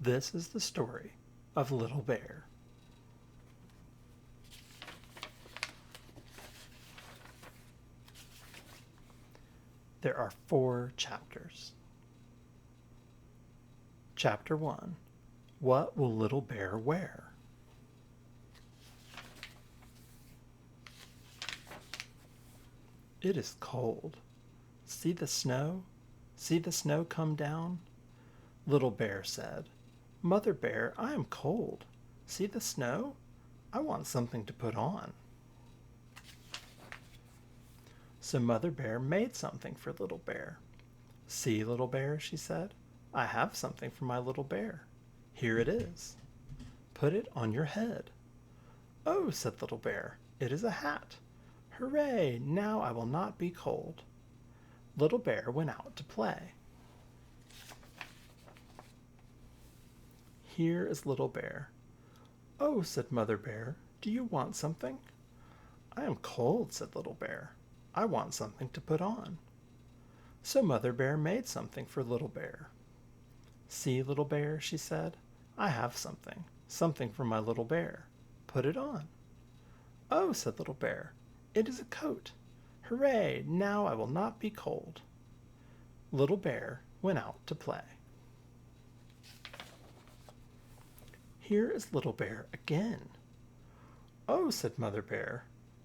This is the story of Little Bear. There are 4 chapters. Chapter 1. What will Little Bear wear? It is cold. See the snow? See the snow come down? Little Bear said, Mother Bear, I am cold. See the snow? I want something to put on. So Mother Bear made something for Little Bear. See, Little Bear, she said, I have something for my little bear. Here it is. Put it on your head. Oh, said Little Bear, it is a hat. Hooray, now I will not be cold. Little Bear went out to play. Here is Little Bear. Oh, said Mother Bear, do you want something? I am cold, said Little Bear. I want something to put on. So Mother Bear made something for Little Bear. See, Little Bear, she said, I have something for my little bear. Put it on. Oh, said Little Bear, it is a coat. Hooray, now I will not be cold. Little Bear went out to play. Here is Little Bear again. Oh, said Mother Bear,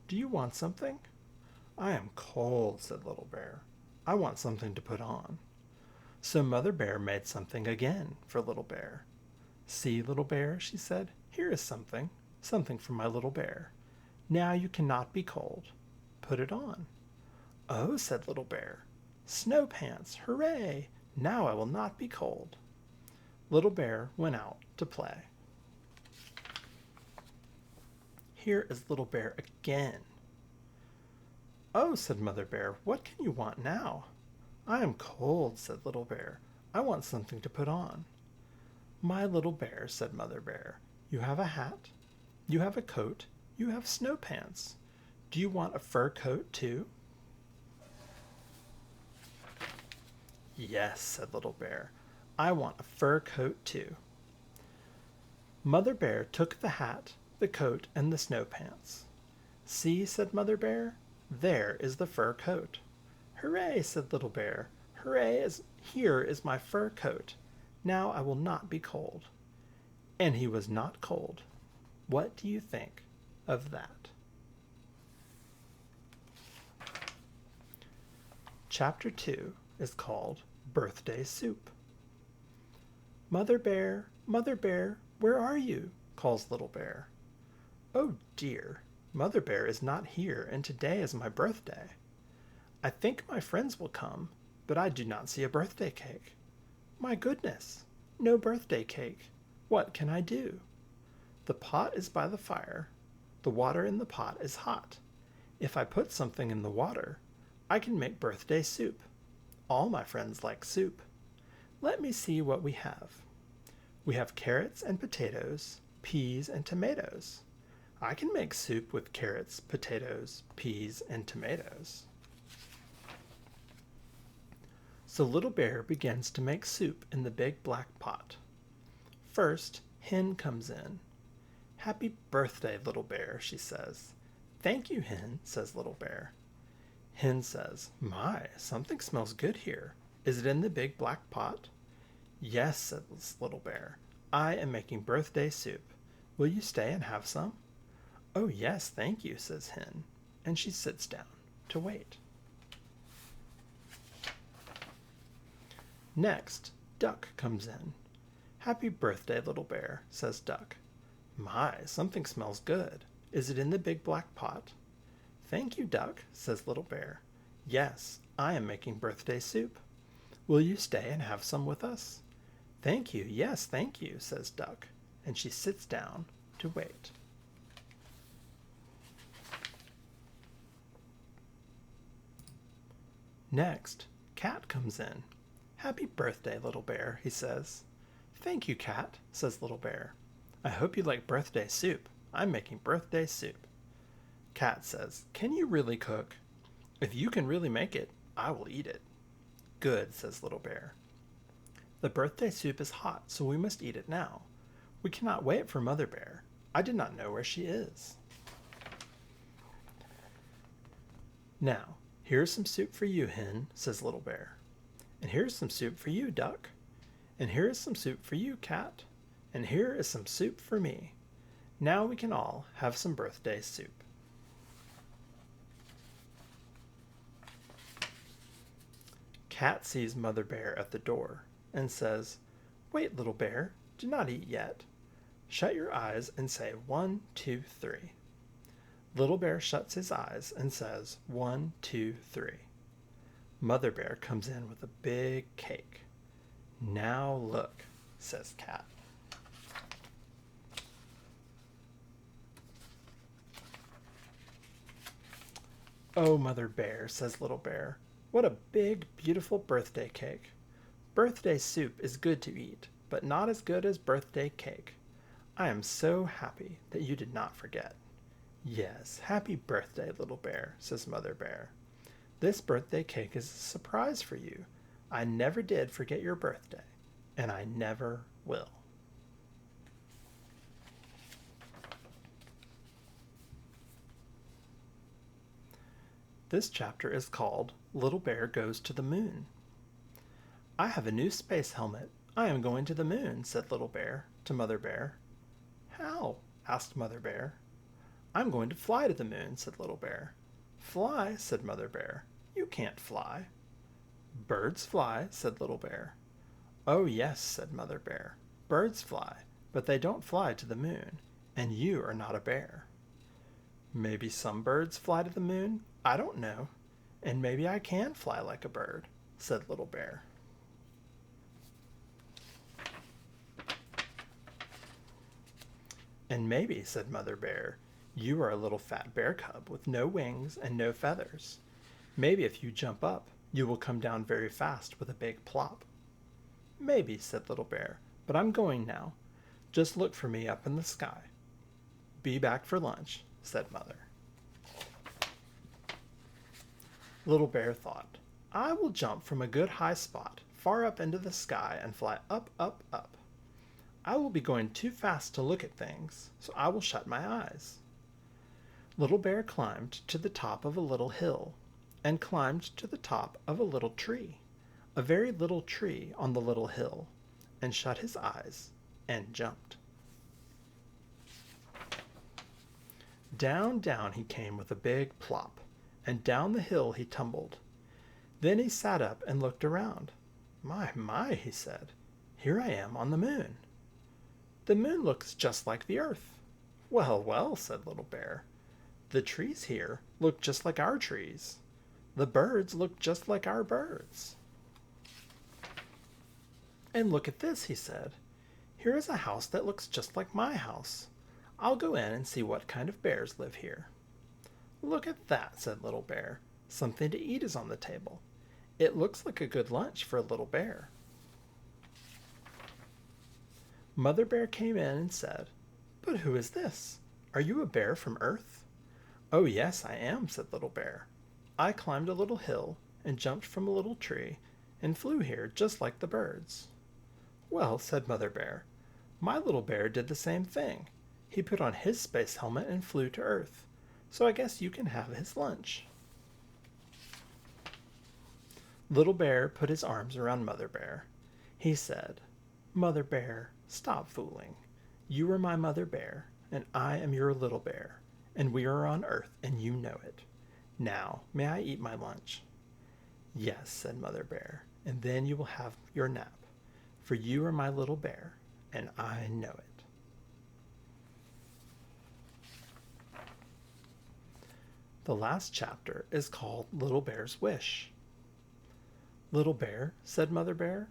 do you want something? I am cold, said Little Bear. I want something to put on. So Mother Bear made something again for Little Bear. See, Little Bear, she said, here is something for my little bear. Now you cannot be cold. Put it on. Oh, said Little Bear, snow pants, hooray! Now I will not be cold. Little Bear went out to play. Here is Little Bear again. Oh, said Mother Bear, what can you want now? I am cold, said Little Bear. I want something to put on. My little bear, said Mother Bear, you have a hat, you have a coat, you have snow pants. Do you want a fur coat too? Yes, said Little Bear, I want a fur coat too. Mother Bear took the hat, the coat, and the snow pants. See, said Mother Bear, there is the fur coat. Hooray, said Little Bear, hooray, here is my fur coat. Now I will not be cold. And he was not cold. What do you think of that? Chapter 2 is called Birthday Soup. Mother Bear, where are you? Calls Little Bear. Oh dear, Mother Bear is not here, and today is my birthday. I think my friends will come, but I do not see a birthday cake. My goodness, no birthday cake. What can I do? The pot is by the fire. The water in the pot is hot. If I put something in the water, I can make birthday soup. All my friends like soup. Let me see what we have. We have carrots and potatoes, peas and tomatoes. I can make soup with carrots, potatoes, peas, and tomatoes. So Little Bear begins to make soup in the big black pot. First, Hen comes in. Happy birthday, Little Bear, she says. Thank you, Hen, says Little Bear. Hen says, My, something smells good here. Is it in the big black pot? Yes, says Little Bear. I am making birthday soup. Will you stay and have some? Oh, yes, thank you, says Hen, and she sits down to wait. Next, Duck comes in. Happy birthday, Little Bear, says Duck. My, something smells good. Is it in the big black pot? Thank you, Duck, says Little Bear. Yes, I am making birthday soup. Will you stay and have some with us? Thank you, yes, thank you, says Duck, and she sits down to wait. Next, Cat comes in. Happy birthday, Little Bear, he says. Thank you, Cat, says Little Bear. I hope you like birthday soup. I'm making birthday soup. Cat says, Can you really cook? If you can really make it, I will eat it. Good, says Little Bear. The birthday soup is hot, so we must eat it now. We cannot wait for Mother Bear. I did not know where she is. Now, here's some soup for you, Hen, says Little Bear. And here's some soup for you, Duck. And here is some soup for you, Cat. And here is some soup for me. Now we can all have some birthday soup. Cat sees Mother Bear at the door and says, "Wait, Little Bear, do not eat yet. Shut your eyes and say 1, 2, 3. Little Bear shuts his eyes and says 1, 2, 3. Mother Bear comes in with a big cake. "Now look," says Cat. "Oh, Mother Bear," says Little Bear, "what a big, beautiful birthday cake. Birthday soup is good to eat, but not as good as birthday cake. I am so happy that you did not forget." "Yes, happy birthday, Little Bear," says Mother Bear. "This birthday cake is a surprise for you. I never did forget your birthday, and I never will." This chapter is called Little Bear Goes to the Moon. "I have a new space helmet. I am going to the moon," said Little Bear to Mother Bear. "How?" asked Mother Bear. "I'm going to fly to the moon," said Little Bear. "Fly?" said Mother Bear. "You can't fly." "Birds fly," said Little Bear. "Oh, yes," said Mother Bear. "Birds fly, but they don't fly to the moon, and you are not a bear." "Maybe some birds fly to the moon. I don't know. And maybe I can fly like a bird," said Little Bear. "And maybe," said Mother Bear, "you are a little fat bear cub with no wings and no feathers. Maybe if you jump up, you will come down very fast with a big plop." "Maybe," said Little Bear, "but I'm going now. Just look for me up in the sky." "Be back for lunch," said Mother. Little Bear thought, "I will jump from a good high spot far up into the sky and fly up, up, up. I will be going too fast to look at things, so I will shut my eyes." Little Bear climbed to the top of a little hill, and climbed to the top of a little tree, a very little tree on the little hill, and shut his eyes and jumped. Down, down he came with a big plop, and down the hill he tumbled. Then he sat up and looked around. My," he said, "here I am on the moon. The moon looks just like the earth." "Well, well," said Little Bear, "the trees here look just like our trees. The birds look just like our birds." "And look at this," he said. "Here is a house that looks just like my house. I'll go in and see what kind of bears live here." "Look at that," said Little Bear. "Something to eat is on the table. It looks like a good lunch for a little bear." Mother Bear came in and said, "But who is this? Are you a bear from Earth?" "Oh, yes, I am," said Little Bear. "I climbed a little hill and jumped from a little tree and flew here just like the birds." "Well," said Mother Bear, "my little bear did the same thing. He put on his space helmet and flew to Earth. So I guess you can have his lunch." Little Bear put his arms around Mother Bear. He said, "Mother Bear, stop fooling. You are my Mother Bear, and I am your little bear, and we are on Earth, and you know it. Now, may I eat my lunch?" "Yes," said Mother Bear, "and then you will have your nap, for you are my little bear, and I know it." The last chapter is called Little Bear's Wish. "Little Bear," said Mother Bear.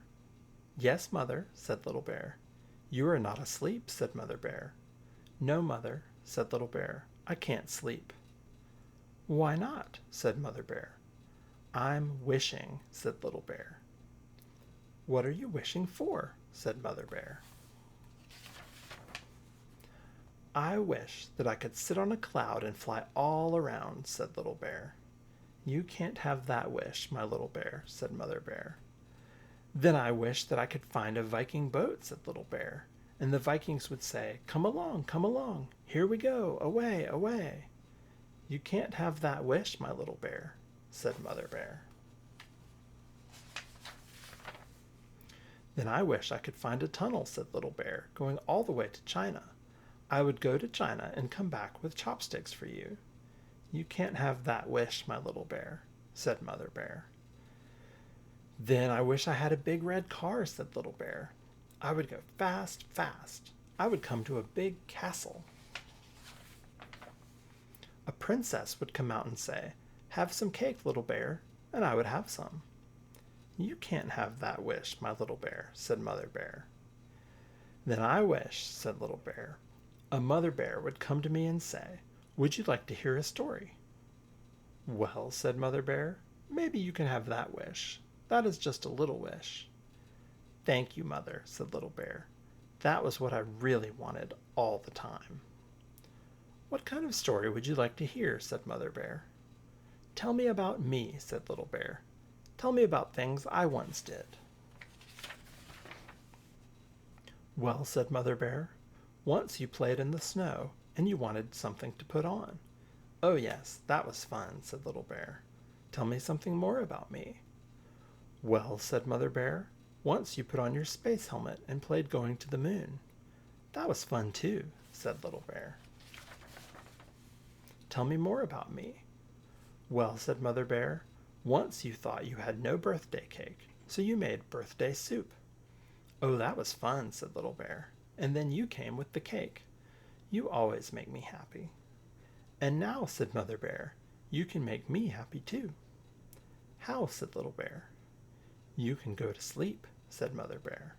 "Yes, Mother," said Little Bear. "You are not asleep," said Mother Bear. "No, Mother," said Little Bear. "I can't sleep." "Why not?" said Mother Bear. "I'm wishing," said Little Bear. "What are you wishing for?" said Mother Bear. "I wish that I could sit on a cloud and fly all around," said Little Bear. "You can't have that wish, my little bear," said Mother Bear. Then I wish that I could find a Viking boat, said Little Bear, and the Vikings would say, come along, here we go, away, away. You can't have that wish, my little bear, said Mother Bear. Then I wish I could find a tunnel, said Little Bear, going all the way to China. I would go to China and come back with chopsticks for you. You can't have that wish, my little bear, said Mother Bear. Then I wish I had a big red car, said Little Bear. I would go fast, fast. I would come to a big castle. A princess would come out and say, have some cake, Little Bear, and I would have some. You can't have that wish, my little bear, said Mother Bear. Then I wish, said Little Bear, a Mother Bear would come to me and say, would you like to hear a story? Well, said Mother Bear, maybe you can have that wish. That is just a little wish. Thank you, Mother, said Little Bear. That was what I really wanted all the time. What kind of story would you like to hear, said Mother Bear. Tell me about me, said Little Bear. Tell me about things I once did. Well, said Mother Bear, once you played in the snow, and you wanted something to put on. Oh yes, that was fun, said Little Bear. Tell me something more about me. Well, said Mother Bear, once you put on your space helmet and played going to the moon. That was fun too, said Little Bear. Tell me more about me. Well, said Mother Bear, once you thought you had no birthday cake, so you made birthday soup. Oh, that was fun, said Little Bear. And then you came with the cake. You always make me happy. And now, said Mother Bear, you can make me happy too. How, said Little Bear. You can go to sleep, said Mother Bear.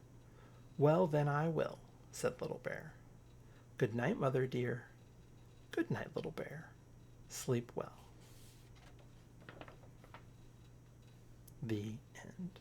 Well, then I will, said Little Bear. Good night, Mother dear. Good night, Little Bear. Sleep well. The end.